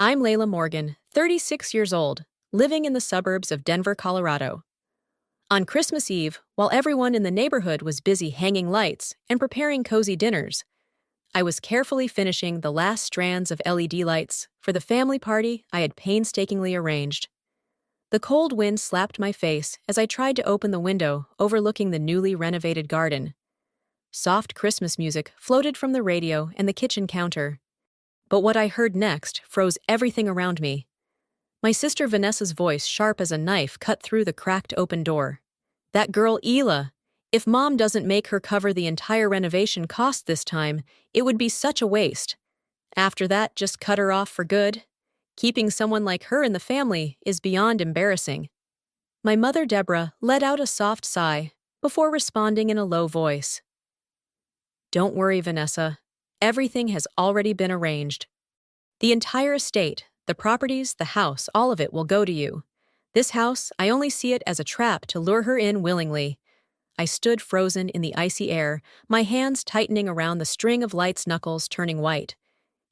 I'm Layla Morgan, 36 years old, living in the suburbs of Denver, Colorado. On Christmas Eve, while everyone in the neighborhood was busy hanging lights and preparing cozy dinners, I was carefully finishing the last strands of LED lights for the family party I had painstakingly arranged. The cold wind slapped my face as I tried to open the window overlooking the newly renovated garden. Soft Christmas music floated from the radio and the kitchen counter. But what I heard next froze everything around me. My sister Vanessa's voice, sharp as a knife, cut through the cracked open door. "That girl Ela! If Mom doesn't make her cover the entire renovation cost this time, it would be such a waste. After that, just cut her off for good. Keeping someone like her in the family is beyond embarrassing." My mother Deborah let out a soft sigh before responding in a low voice. "Don't worry, Vanessa. Everything has already been arranged. The entire estate, the properties, the house, all of it will go to you. This house, I only see it as a trap to lure her in willingly." I stood frozen in the icy air, my hands tightening around the string of lights, knuckles turning white.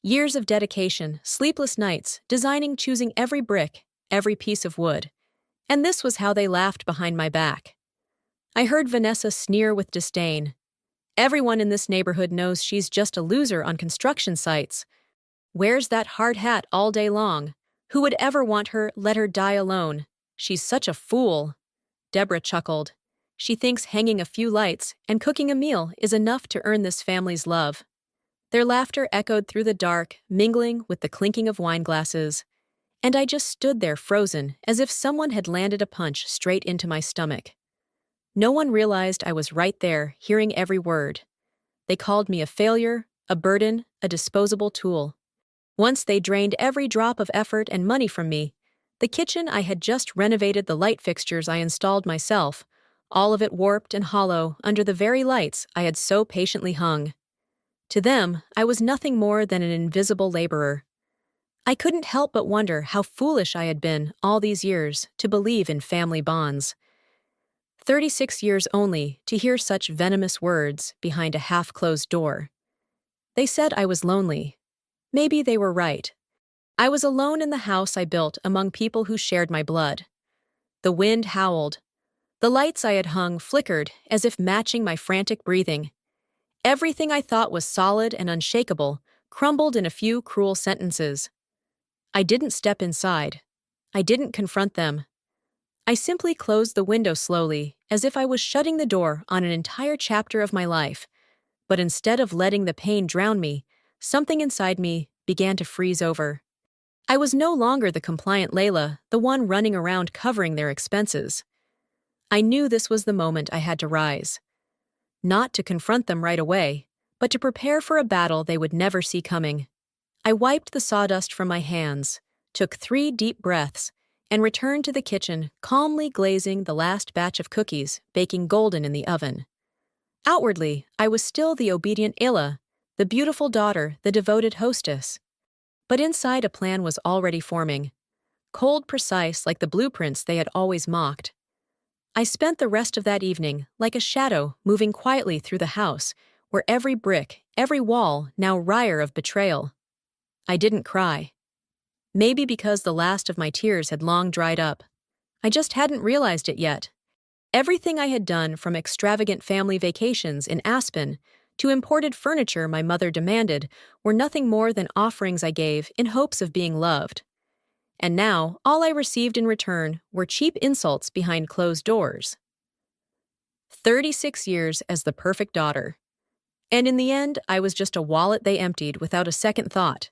Years of dedication, sleepless nights, designing, choosing every brick, every piece of wood. And this was how they laughed behind my back. I heard Vanessa sneer with disdain. "Everyone in this neighborhood knows she's just a loser on construction sites. Wears that hard hat all day long. Who would ever want her? Let her die alone. She's such a fool." Deborah chuckled. "She thinks hanging a few lights and cooking a meal is enough to earn this family's love." Their laughter echoed through the dark, mingling with the clinking of wine glasses. And I just stood there frozen, as if someone had landed a punch straight into my stomach. No one realized I was right there, hearing every word. They called me a failure, a burden, a disposable tool. Once they drained every drop of effort and money from me. The kitchen I had just renovated, the light fixtures I installed myself, all of it warped and hollow under the very lights I had so patiently hung. To them, I was nothing more than an invisible laborer. I couldn't help but wonder how foolish I had been all these years to believe in family bonds. 36 years only to hear such venomous words behind a half-closed door. They said I was lonely. Maybe they were right. I was alone in the house I built among people who shared my blood. The wind howled. The lights I had hung flickered as if matching my frantic breathing. Everything I thought was solid and unshakable crumbled in a few cruel sentences. I didn't step inside. I didn't confront them. I simply closed the window slowly, as if I was shutting the door on an entire chapter of my life. But instead of letting the pain drown me, something inside me began to freeze over. I was no longer the compliant Layla, the one running around covering their expenses. I knew this was the moment I had to rise. Not to confront them right away, but to prepare for a battle they would never see coming. I wiped the sawdust from my hands, took 3 deep breaths, and returned to the kitchen, calmly glazing the last batch of cookies, baking golden in the oven. Outwardly, I was still the obedient Ella, the beautiful daughter, the devoted hostess. But inside, a plan was already forming, cold, precise, like the blueprints they had always mocked. I spent the rest of that evening like a shadow moving quietly through the house, where every brick, every wall, now wryer of betrayal. I didn't cry. Maybe because the last of my tears had long dried up. I just hadn't realized it yet. Everything I had done, from extravagant family vacations in Aspen to imported furniture my mother demanded, were nothing more than offerings I gave in hopes of being loved. And now, all I received in return were cheap insults behind closed doors. 36 years as the perfect daughter. And in the end, I was just a wallet they emptied without a second thought.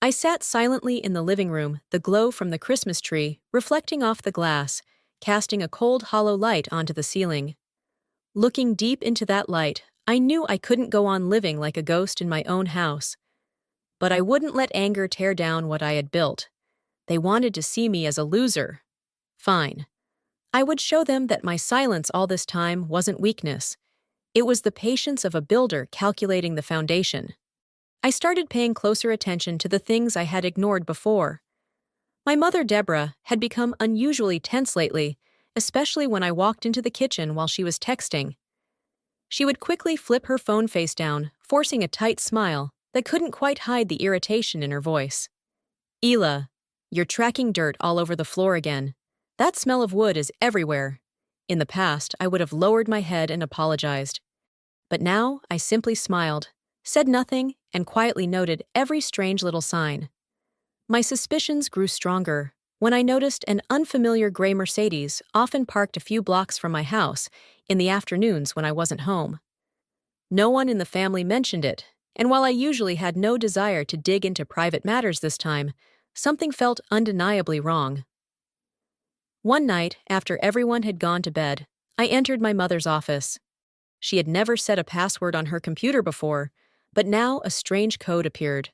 I sat silently in the living room, the glow from the Christmas tree reflecting off the glass, casting a cold, hollow light onto the ceiling. Looking deep into that light, I knew I couldn't go on living like a ghost in my own house. But I wouldn't let anger tear down what I had built. They wanted to see me as a loser. Fine. I would show them that my silence all this time wasn't weakness. It was the patience of a builder calculating the foundation. I started paying closer attention to the things I had ignored before. My mother Deborah had become unusually tense lately, especially when I walked into the kitchen while she was texting. She would quickly flip her phone face down, forcing a tight smile that couldn't quite hide the irritation in her voice. Ela, you're tracking dirt all over the floor again. That smell of wood is everywhere. In the past, I would have lowered my head and apologized. But now, I simply smiled, said nothing, and quietly noted every strange little sign. My suspicions grew stronger when I noticed an unfamiliar gray Mercedes often parked a few blocks from my house in the afternoons when I wasn't home. No one in the family mentioned it, and while I usually had no desire to dig into private matters this time, something felt undeniably wrong. One night, after everyone had gone to bed, I entered my mother's office. She had never set a password on her computer before, but now a strange code appeared.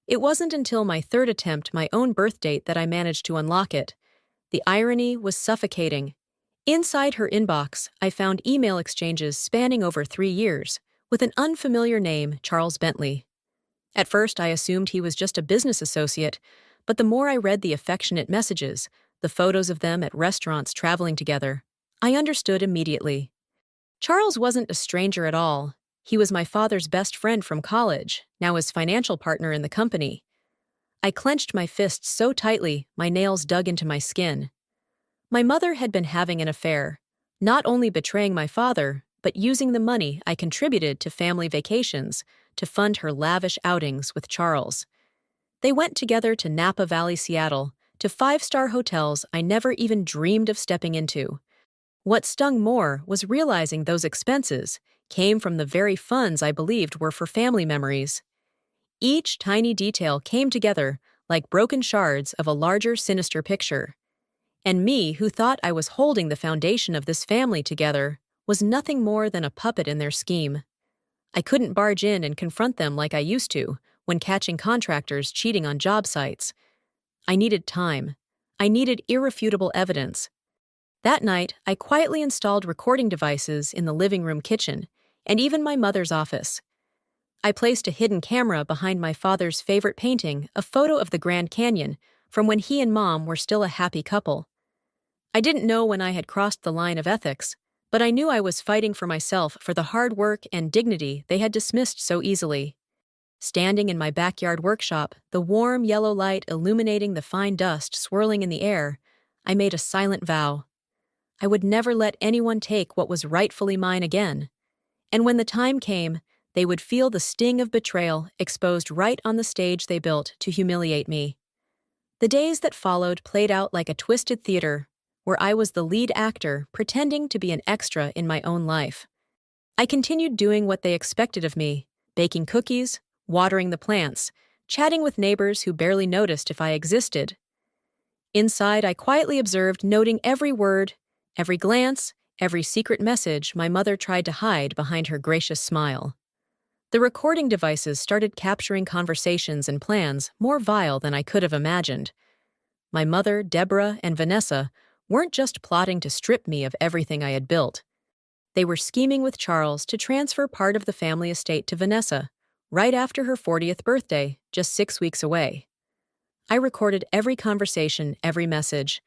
It wasn't until my third attempt, my own birth date, that I managed to unlock it. The irony was suffocating. Inside her inbox, I found email exchanges spanning over 3 years, with an unfamiliar name, Charles Bentley. At first, I assumed he was just a business associate, but the more I read the affectionate messages, the photos of them at restaurants traveling together, I understood immediately. Charles wasn't a stranger at all. He was my father's best friend from college, now his financial partner in the company. I clenched my fists so tightly, my nails dug into my skin. My mother had been having an affair, not only betraying my father, but using the money I contributed to family vacations to fund her lavish outings with Charles. They went together to Napa Valley, Seattle, to five-star hotels I never even dreamed of stepping into. What stung more was realizing those expenses came from the very funds I believed were for family memories. Each tiny detail came together like broken shards of a larger, sinister picture. And me, who thought I was holding the foundation of this family together, was nothing more than a puppet in their scheme. I couldn't barge in and confront them like I used to when catching contractors cheating on job sites. I needed time. I needed irrefutable evidence. That night, I quietly installed recording devices in the living room kitchen, and even my mother's office. I placed a hidden camera behind my father's favorite painting, a photo of the Grand Canyon, from when he and Mom were still a happy couple. I didn't know when I had crossed the line of ethics, but I knew I was fighting for myself for the hard work and dignity they had dismissed so easily. Standing in my backyard workshop, the warm yellow light illuminating the fine dust swirling in the air, I made a silent vow. I would never let anyone take what was rightfully mine again. And when the time came, they would feel the sting of betrayal exposed right on the stage they built to humiliate me. The days that followed played out like a twisted theater, where I was the lead actor pretending to be an extra in my own life. I continued doing what they expected of me, baking cookies, watering the plants, chatting with neighbors who barely noticed if I existed. Inside, I quietly observed, noting every word, every glance, every secret message my mother tried to hide behind her gracious smile. The recording devices started capturing conversations and plans more vile than I could have imagined. My mother, Deborah, and Vanessa weren't just plotting to strip me of everything I had built. They were scheming with Charles to transfer part of the family estate to Vanessa, right after her 40th birthday, just 6 weeks away. I recorded every conversation, every message.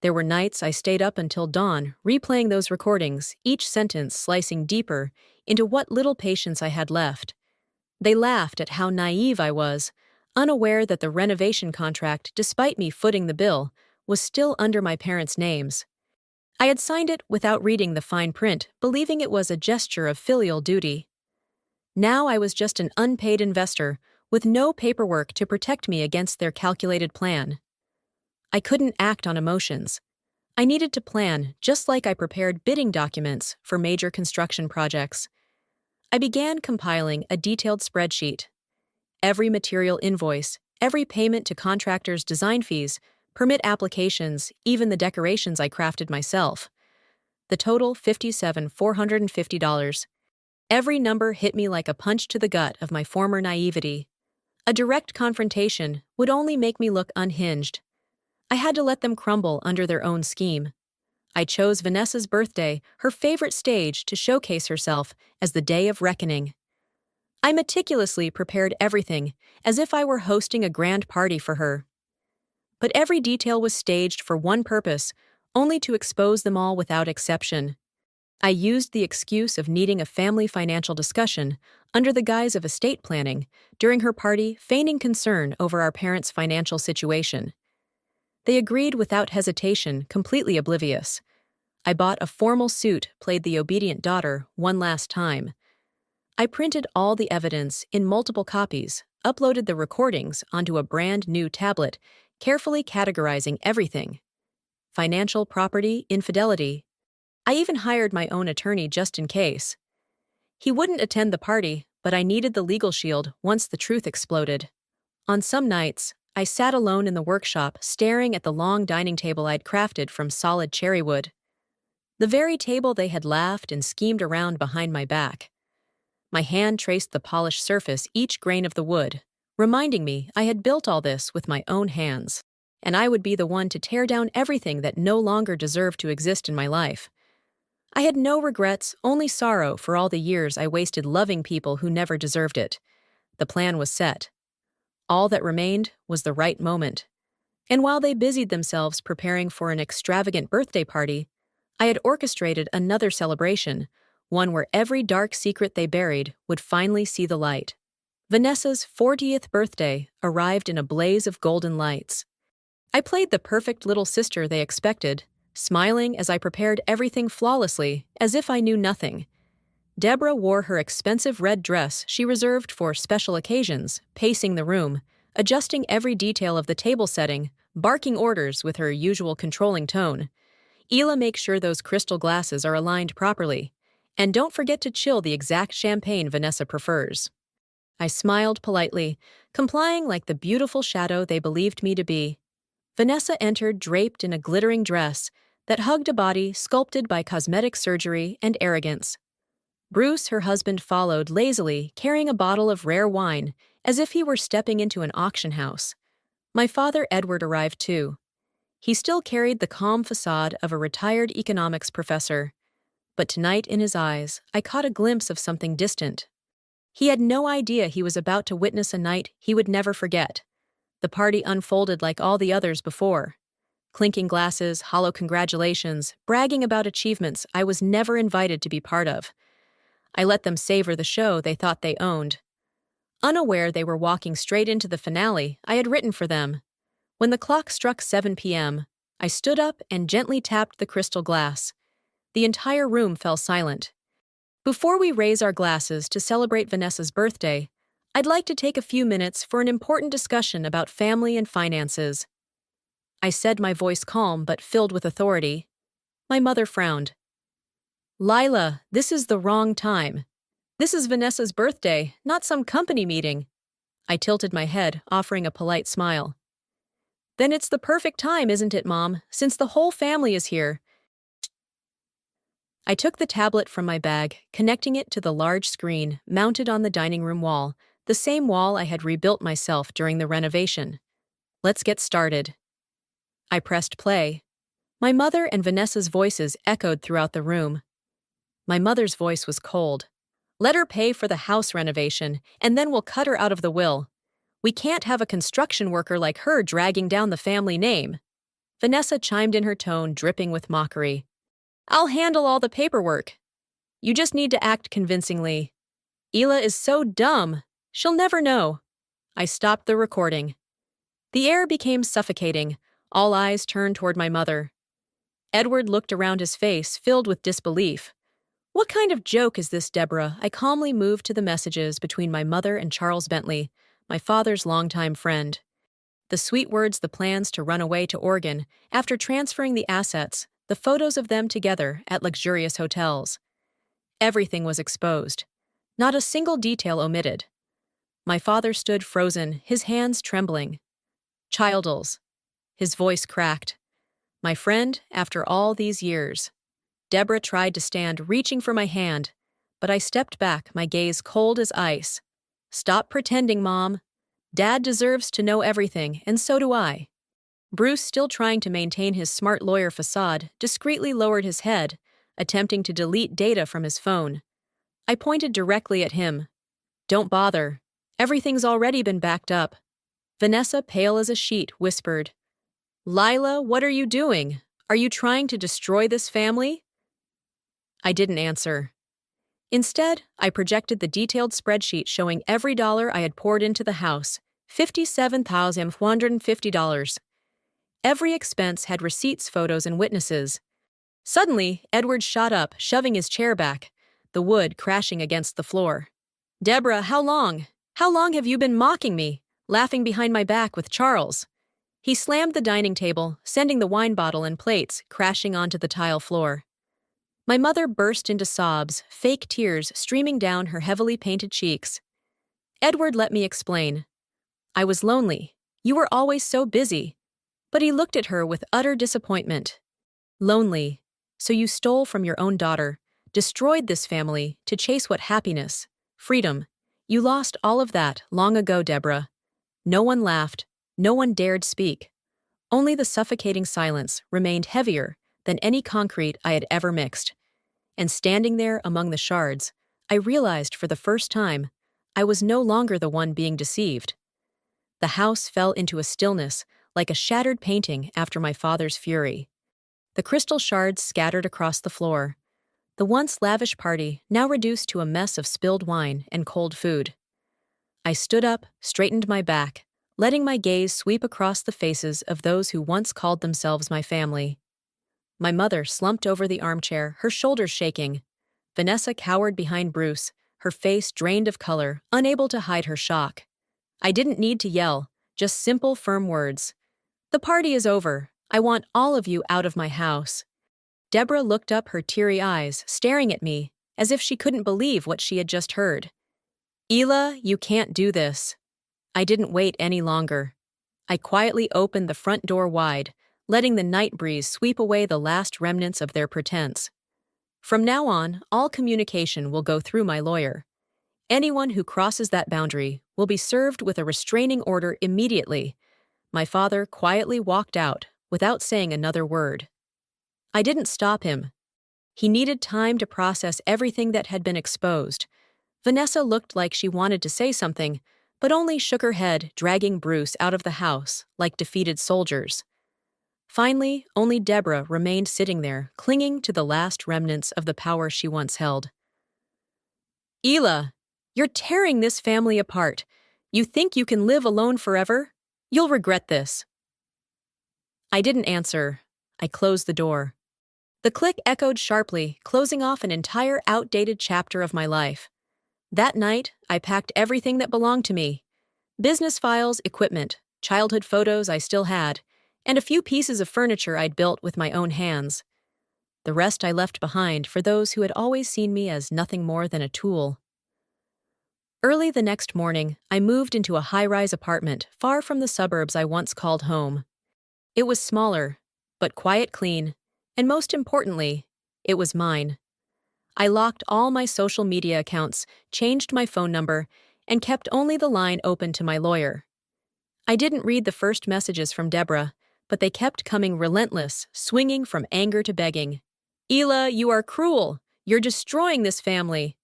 There were nights I stayed up until dawn, replaying those recordings, each sentence slicing deeper into what little patience I had left. They laughed at how naive I was, unaware that the renovation contract, despite me footing the bill, was still under my parents' names. I had signed it without reading the fine print, believing it was a gesture of filial duty. Now I was just an unpaid investor, with no paperwork to protect me against their calculated plan. I couldn't act on emotions. I needed to plan, just like I prepared bidding documents for major construction projects. I began compiling a detailed spreadsheet. Every material invoice, every payment to contractors' design fees, permit applications, even the decorations I crafted myself. The total, $57,450. Every number hit me like a punch to the gut of my former naivety. A direct confrontation would only make me look unhinged. I had to let them crumble under their own scheme. I chose Vanessa's birthday, her favorite stage, to showcase herself as the day of reckoning. I meticulously prepared everything, as if I were hosting a grand party for her. But every detail was staged for one purpose, only to expose them all without exception. I used the excuse of needing a family financial discussion under the guise of estate planning during her party, feigning concern over our parents' financial situation. They agreed without hesitation, completely oblivious. I bought a formal suit, played the obedient daughter one last time. I printed all the evidence in multiple copies, uploaded the recordings onto a brand new tablet, carefully categorizing everything: financial, property, infidelity. I even hired my own attorney just in case. He wouldn't attend the party, but I needed the legal shield once the truth exploded. On some nights, I sat alone in the workshop, staring at the long dining table I'd crafted from solid cherry wood. The very table they had laughed and schemed around behind my back. My hand traced the polished surface, each grain of the wood, reminding me I had built all this with my own hands, and I would be the one to tear down everything that no longer deserved to exist in my life. I had no regrets, only sorrow for all the years I wasted loving people who never deserved it. The plan was set. All that remained was the right moment. And while they busied themselves preparing for an extravagant birthday party, I had orchestrated another celebration, one where every dark secret they buried would finally see the light. Vanessa's 40th birthday arrived in a blaze of golden lights. I played the perfect little sister they expected, smiling as I prepared everything flawlessly, as if I knew nothing. Deborah wore her expensive red dress she reserved for special occasions, pacing the room, adjusting every detail of the table setting, barking orders with her usual controlling tone. Ela, make sure those crystal glasses are aligned properly. And don't forget to chill the exact champagne Vanessa prefers. I smiled politely, complying like the beautiful shadow they believed me to be. Vanessa entered draped in a glittering dress that hugged a body sculpted by cosmetic surgery and arrogance. Bruce, her husband, followed lazily, carrying a bottle of rare wine, as if he were stepping into an auction house. My father, Edward, arrived too. He still carried the calm facade of a retired economics professor. But tonight, in his eyes, I caught a glimpse of something distant. He had no idea he was about to witness a night he would never forget. The party unfolded like all the others before. Clinking glasses, hollow congratulations, bragging about achievements I was never invited to be part of. I let them savor the show they thought they owned. Unaware they were walking straight into the finale I had written for them. When the clock struck 7 p.m., I stood up and gently tapped the crystal glass. The entire room fell silent. Before we raise our glasses to celebrate Vanessa's birthday, I'd like to take a few minutes for an important discussion about family and finances. I said, my voice calm but filled with authority. My mother frowned. Lila, this is the wrong time. This is Vanessa's birthday, not some company meeting. I tilted my head, offering a polite smile. Then it's the perfect time, isn't it, Mom, since the whole family is here? I took the tablet from my bag, connecting it to the large screen mounted on the dining room wall, the same wall I had rebuilt myself during the renovation. Let's get started. I pressed play. My mother and Vanessa's voices echoed throughout the room. My mother's voice was cold. Let her pay for the house renovation, and then we'll cut her out of the will. We can't have a construction worker like her dragging down the family name. Vanessa chimed in, her tone dripping with mockery. I'll handle all the paperwork. You just need to act convincingly. Ela is so dumb. She'll never know. I stopped the recording. The air became suffocating. All eyes turned toward my mother. Edward looked around, his face filled with disbelief. What kind of joke is this, Deborah? I calmly moved to the messages between my mother and Charles Bentley, my father's longtime friend. The sweet words, the plans to run away to Oregon after transferring the assets, the photos of them together at luxurious hotels. Everything was exposed. Not a single detail omitted. My father stood frozen, his hands trembling. Childles. His voice cracked. My friend, after all these years. Deborah tried to stand, reaching for my hand, but I stepped back, my gaze cold as ice. Stop pretending, Mom. Dad deserves to know everything, and so do I. Bruce, still trying to maintain his smart lawyer facade, discreetly lowered his head, attempting to delete data from his phone. I pointed directly at him. Don't bother. Everything's already been backed up. Vanessa, pale as a sheet, whispered. Lila, what are you doing? Are you trying to destroy this family? I didn't answer. Instead, I projected the detailed spreadsheet showing every dollar I had poured into the house, $57,450. Every expense had receipts, photos, and witnesses. Suddenly, Edward shot up, shoving his chair back, the wood crashing against the floor. Deborah, how long? How long have you been mocking me, laughing behind my back with Charles? He slammed the dining table, sending the wine bottle and plates crashing onto the tile floor. My mother burst into sobs, fake tears streaming down her heavily painted cheeks. Edward let me explain. I was lonely. You were always so busy. But he looked at her with utter disappointment. Lonely. So you stole from your own daughter, destroyed this family to chase what happiness, freedom. You lost all of that long ago, Deborah. No one laughed. No one dared speak. Only the suffocating silence remained heavier than any concrete I had ever mixed. And standing there among the shards, I realized for the first time I was no longer the one being deceived. The house fell into a stillness like a shattered painting after my father's fury. The crystal shards scattered across the floor. The once lavish party now reduced to a mess of spilled wine and cold food. I stood up, straightened my back, letting my gaze sweep across the faces of those who once called themselves my family. My mother slumped over the armchair, her shoulders shaking. Vanessa cowered behind Bruce, her face drained of color, unable to hide her shock. I didn't need to yell, just simple, firm words. The party is over. I want all of you out of my house. Deborah looked up, her teary eyes, staring at me, as if she couldn't believe what she had just heard. Ela, you can't do this. I didn't wait any longer. I quietly opened the front door wide, letting the night breeze sweep away the last remnants of their pretense. From now on, all communication will go through my lawyer. Anyone who crosses that boundary will be served with a restraining order immediately. My father quietly walked out without saying another word. I didn't stop him. He needed time to process everything that had been exposed. Vanessa looked like she wanted to say something, but only shook her head, dragging Bruce out of the house like defeated soldiers. Finally, only Deborah remained sitting there, clinging to the last remnants of the power she once held. Ela, you're tearing this family apart. You think you can live alone forever? You'll regret this. I didn't answer. I closed the door. The click echoed sharply, closing off an entire outdated chapter of my life. That night, I packed everything that belonged to me. Business files, equipment, childhood photos I still had, and a few pieces of furniture I'd built with my own hands. The rest I left behind for those who had always seen me as nothing more than a tool. Early the next morning, I moved into a high-rise apartment far from the suburbs I once called home. It was smaller, but quiet, clean, and most importantly, it was mine. I locked all my social media accounts, changed my phone number, and kept only the line open to my lawyer. I didn't read the first messages from Deborah, but they kept coming relentless, swinging from anger to begging. Ela, you are cruel. You're destroying this family.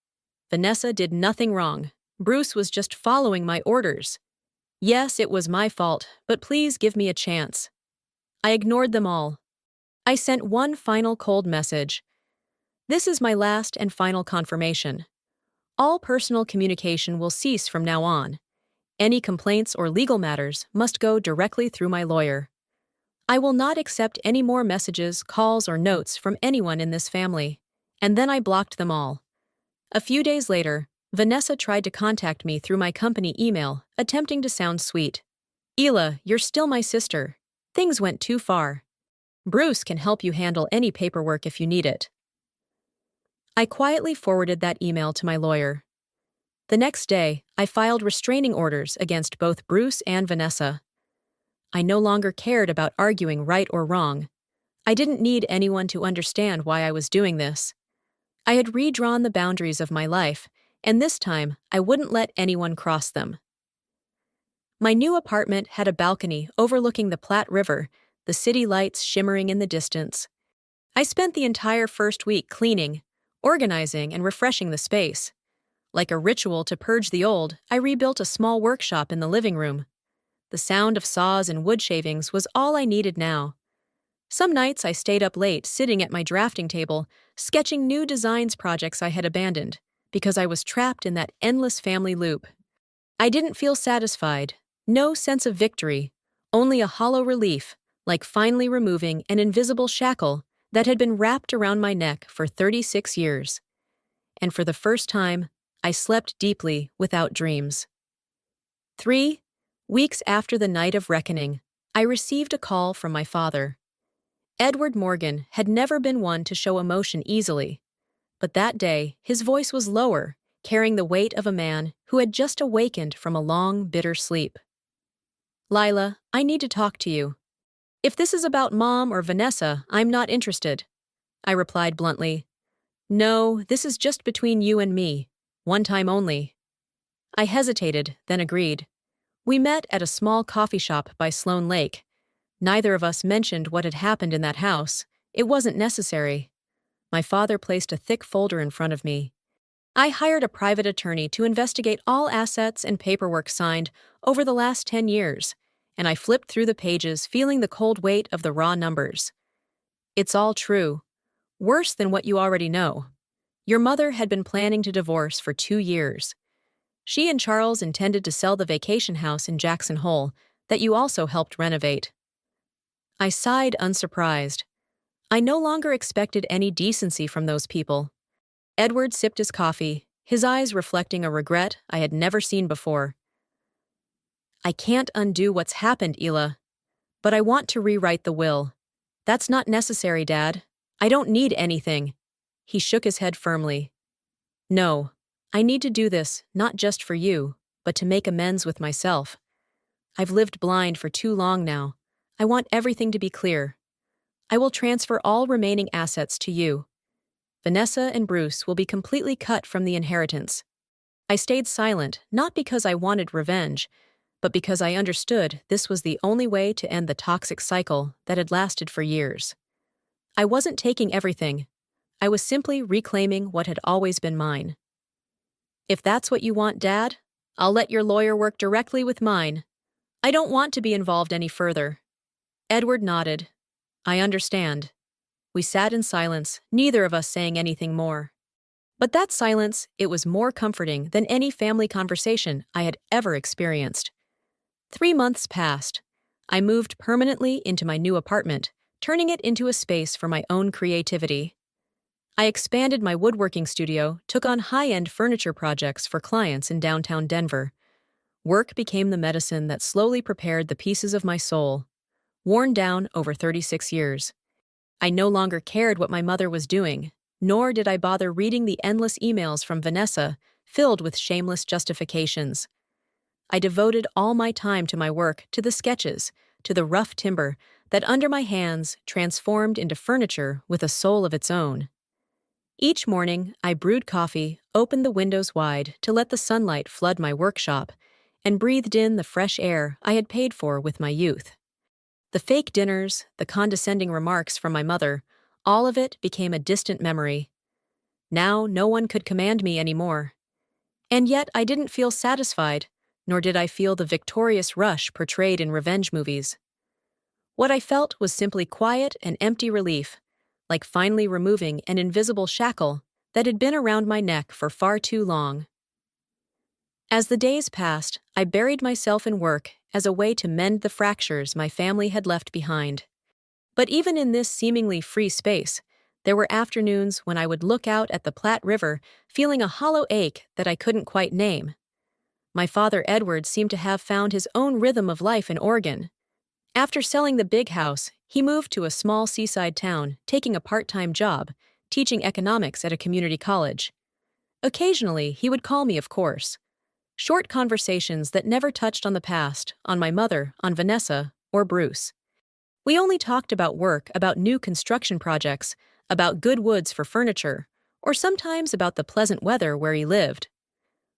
Vanessa did nothing wrong. Bruce was just following my orders. Yes, it was my fault, but please give me a chance. I ignored them all. I sent one final cold message. This is my last and final confirmation. All personal communication will cease from now on. Any complaints or legal matters must go directly through my lawyer. I will not accept any more messages, calls, or notes from anyone in this family. And then I blocked them all. A few days later, Vanessa tried to contact me through my company email, attempting to sound sweet. Ela, you're still my sister. Things went too far. Bruce can help you handle any paperwork if you need it. I quietly forwarded that email to my lawyer. The next day, I filed restraining orders against both Bruce and Vanessa. I no longer cared about arguing right or wrong. I didn't need anyone to understand why I was doing this. I had redrawn the boundaries of my life, and this time I wouldn't let anyone cross them. My new apartment had a balcony overlooking the Platte River, the city lights shimmering in the distance. I spent the entire first week cleaning, organizing, and refreshing the space. Like a ritual to purge the old, I rebuilt a small workshop in the living room. The sound of saws and wood shavings was all I needed now. Some nights I stayed up late sitting at my drafting table, sketching new designs projects I had abandoned, because I was trapped in that endless family loop. I didn't feel satisfied, no sense of victory, only a hollow relief, like finally removing an invisible shackle that had been wrapped around my neck for 36 years. And for the first time, I slept deeply without dreams. 3 weeks after the night of reckoning, I received a call from my father. Edward Morgan had never been one to show emotion easily, but that day his voice was lower, carrying the weight of a man who had just awakened from a long, bitter sleep. "Lila, I need to talk to you. If this is about Mom or Vanessa, I'm not interested," I replied bluntly. "No, this is just between you and me. One time only." I hesitated, then agreed. We met at a small coffee shop by Sloane Lake. Neither of us mentioned what had happened in that house. It wasn't necessary. My father placed a thick folder in front of me. "I hired a private attorney to investigate all assets and paperwork signed over the last 10 years, and I flipped through the pages, feeling the cold weight of the raw numbers. It's all true. Worse than what you already know. Your mother had been planning to divorce for 2 years. She and Charles intended to sell the vacation house in Jackson Hole that you also helped renovate." I sighed, unsurprised. I no longer expected any decency from those people. Edward sipped his coffee, his eyes reflecting a regret I had never seen before. "I can't undo what's happened, Ela. But I want to rewrite the will." "That's not necessary, Dad. I don't need anything." He shook his head firmly. "No, I need to do this not just for you, but to make amends with myself. I've lived blind for too long now. I want everything to be clear. I will transfer all remaining assets to you. Vanessa and Bruce will be completely cut from the inheritance." I stayed silent, not because I wanted revenge, but because I understood this was the only way to end the toxic cycle that had lasted for years. I wasn't taking everything. I was simply reclaiming what had always been mine. "If that's what you want, Dad, I'll let your lawyer work directly with mine. I don't want to be involved any further." Edward nodded. "I understand." We sat in silence, neither of us saying anything more. But that silence, it was more comforting than any family conversation I had ever experienced. 3 months passed. I moved permanently into my new apartment, turning it into a space for my own creativity. I expanded my woodworking studio, took on high-end furniture projects for clients in downtown Denver. Work became the medicine that slowly prepared the pieces of my soul, worn down over 36 years. I no longer cared what my mother was doing, nor did I bother reading the endless emails from Vanessa, filled with shameless justifications. I devoted all my time to my work, to the sketches, to the rough timber that under my hands transformed into furniture with a soul of its own. Each morning, I brewed coffee, opened the windows wide to let the sunlight flood my workshop, and breathed in the fresh air I had paid for with my youth. The fake dinners, the condescending remarks from my mother, all of it became a distant memory. Now no one could command me anymore. And yet I didn't feel satisfied, nor did I feel the victorious rush portrayed in revenge movies. What I felt was simply quiet and empty relief, like finally removing an invisible shackle that had been around my neck for far too long. As the days passed, I buried myself in work as a way to mend the fractures my family had left behind. But even in this seemingly free space, there were afternoons when I would look out at the Platte River, feeling a hollow ache that I couldn't quite name. My father Edward seemed to have found his own rhythm of life in Oregon. After selling the big house, he moved to a small seaside town, taking a part-time job, teaching economics at a community college. Occasionally, he would call me, of course. Short conversations that never touched on the past, on my mother, on Vanessa, or Bruce. We only talked about work, about new construction projects, about good woods for furniture, or sometimes about the pleasant weather where he lived.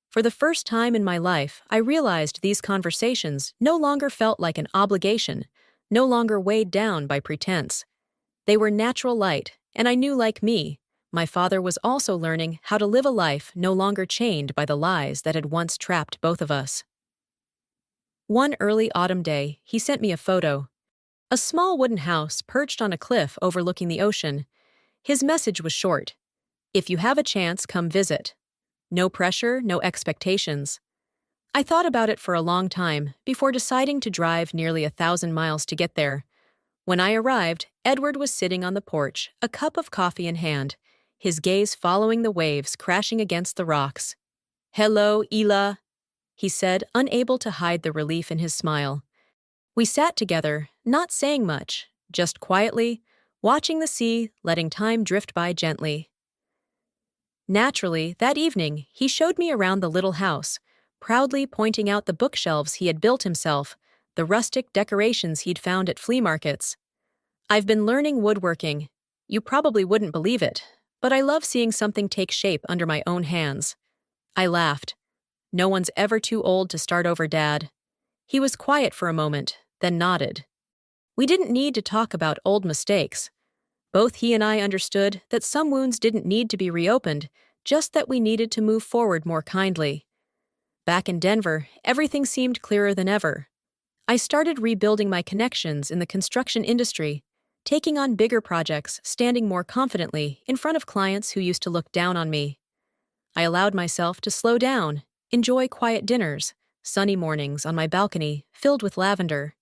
For the first time in my life, I realized these conversations no longer felt like an obligation, no longer weighed down by pretense. They were natural light, and I knew, like me, my father was also learning how to live a life no longer chained by the lies that had once trapped both of us. One early autumn day, he sent me a photo. A small wooden house perched on a cliff overlooking the ocean. His message was short. If you have a chance, come visit. No pressure, no expectations. I thought about it for a long time before deciding to drive nearly 1,000 miles to get there. When I arrived, Edward was sitting on the porch, a cup of coffee in hand, his gaze following the waves crashing against the rocks. "Hello, Ela," he said, unable to hide the relief in his smile. We sat together, not saying much, just quietly, watching the sea, letting time drift by gently. Naturally, that evening, he showed me around the little house, proudly pointing out the bookshelves he had built himself, the rustic decorations he'd found at flea markets. "I've been learning woodworking. You probably wouldn't believe it, but I love seeing something take shape under my own hands." I laughed. "No one's ever too old to start over, Dad." He was quiet for a moment, then nodded. We didn't need to talk about old mistakes. Both he and I understood that some wounds didn't need to be reopened, just that we needed to move forward more kindly. Back in Denver, everything seemed clearer than ever. I started rebuilding my connections in the construction industry, taking on bigger projects, standing more confidently in front of clients who used to look down on me. I allowed myself to slow down, enjoy quiet dinners, sunny mornings on my balcony filled with lavender.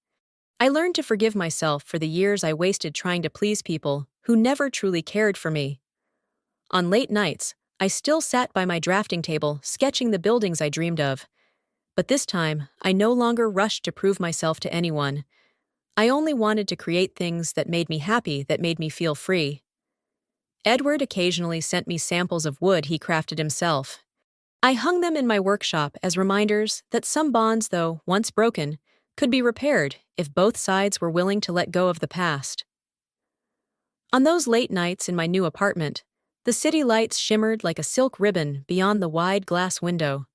I learned to forgive myself for the years I wasted trying to please people who never truly cared for me. On late nights, I still sat by my drafting table, sketching the buildings I dreamed of. But this time, I no longer rushed to prove myself to anyone. I only wanted to create things that made me happy, that made me feel free. Edward occasionally sent me samples of wood he crafted himself. I hung them in my workshop as reminders that some bonds, though once broken, could be repaired if both sides were willing to let go of the past. On those late nights in my new apartment, the city lights shimmered like a silk ribbon beyond the wide glass window.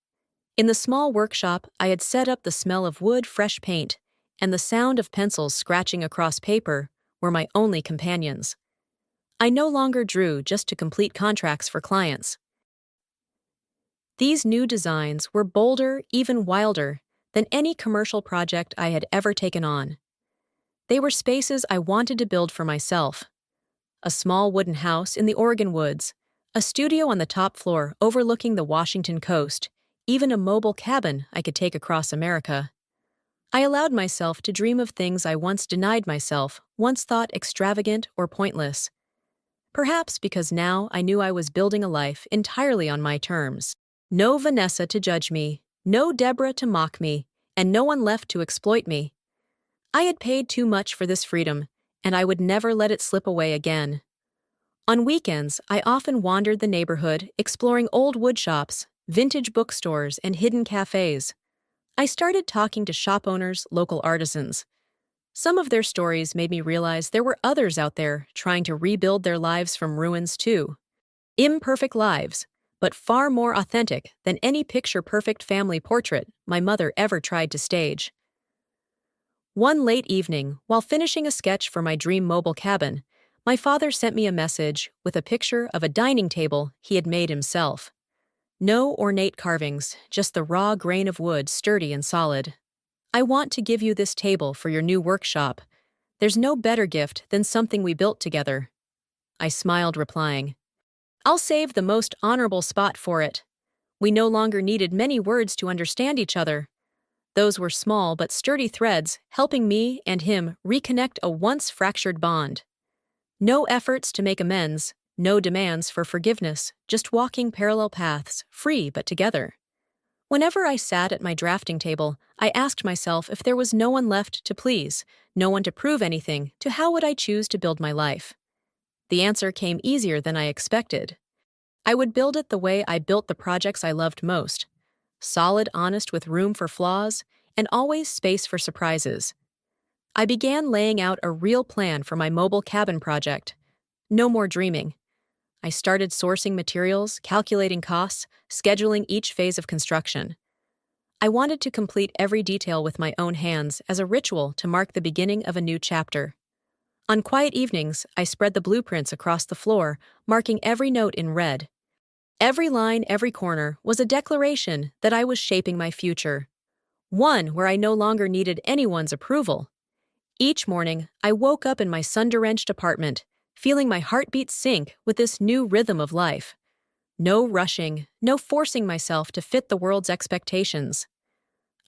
In the small workshop, I had set up the smell of wood, fresh paint, and the sound of pencils scratching across paper were my only companions. I no longer drew just to complete contracts for clients. These new designs were bolder, even wilder, than any commercial project I had ever taken on. They were spaces I wanted to build for myself. A small wooden house in the Oregon woods, a studio on the top floor overlooking the Washington coast, even a mobile cabin I could take across America. I allowed myself to dream of things I once denied myself, once thought extravagant or pointless. Perhaps because now I knew I was building a life entirely on my terms. No Vanessa to judge me, no Deborah to mock me, and no one left to exploit me. I had paid too much for this freedom, and I would never let it slip away again. On weekends, I often wandered the neighborhood, exploring old wood shops, vintage bookstores, and hidden cafes. I started talking to shop owners, local artisans. Some of their stories made me realize there were others out there trying to rebuild their lives from ruins too. Imperfect lives, but far more authentic than any picture-perfect family portrait my mother ever tried to stage. One late evening, while finishing a sketch for my dream mobile cabin, my father sent me a message with a picture of a dining table he had made himself. No ornate carvings, just the raw grain of wood, sturdy and solid. "I want to give you this table for your new workshop. There's no better gift than something we built together." I smiled, replying, "I'll save the most honorable spot for it." We no longer needed many words to understand each other. Those were small but sturdy threads, helping me and him reconnect a once fractured bond. No efforts to make amends, no demands for forgiveness, just walking parallel paths, free but together. Whenever I sat at my drafting table, I asked myself if there was no one left to please, no one to prove anything, to how would I choose to build my life? The answer came easier than I expected. I would build it the way I built the projects I loved most. Solid, honest, with room for flaws, and always space for surprises. I began laying out a real plan for my mobile cabin project. No more dreaming. I started sourcing materials, calculating costs, scheduling each phase of construction. I wanted to complete every detail with my own hands as a ritual to mark the beginning of a new chapter. On quiet evenings, I spread the blueprints across the floor, marking every note in red. Every line, every corner was a declaration that I was shaping my future. One where I no longer needed anyone's approval. Each morning, I woke up in my sun-drenched apartment, feeling my heartbeat sync with this new rhythm of life. No rushing, no forcing myself to fit the world's expectations.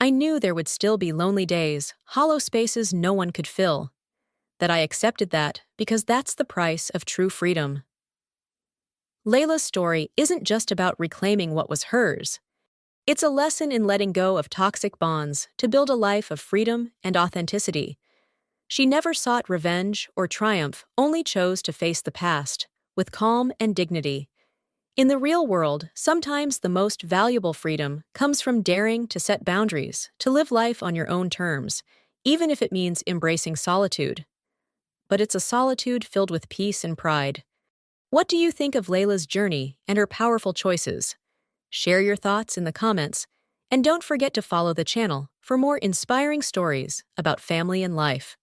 I knew there would still be lonely days, hollow spaces no one could fill. That I accepted that because that's the price of true freedom. Layla's story isn't just about reclaiming what was hers. It's a lesson in letting go of toxic bonds to build a life of freedom and authenticity. She never sought revenge or triumph, only chose to face the past, with calm and dignity. In the real world, sometimes the most valuable freedom comes from daring to set boundaries, to live life on your own terms, even if it means embracing solitude. But it's a solitude filled with peace and pride. What do you think of Layla's journey and her powerful choices? Share your thoughts in the comments, and don't forget to follow the channel for more inspiring stories about family and life.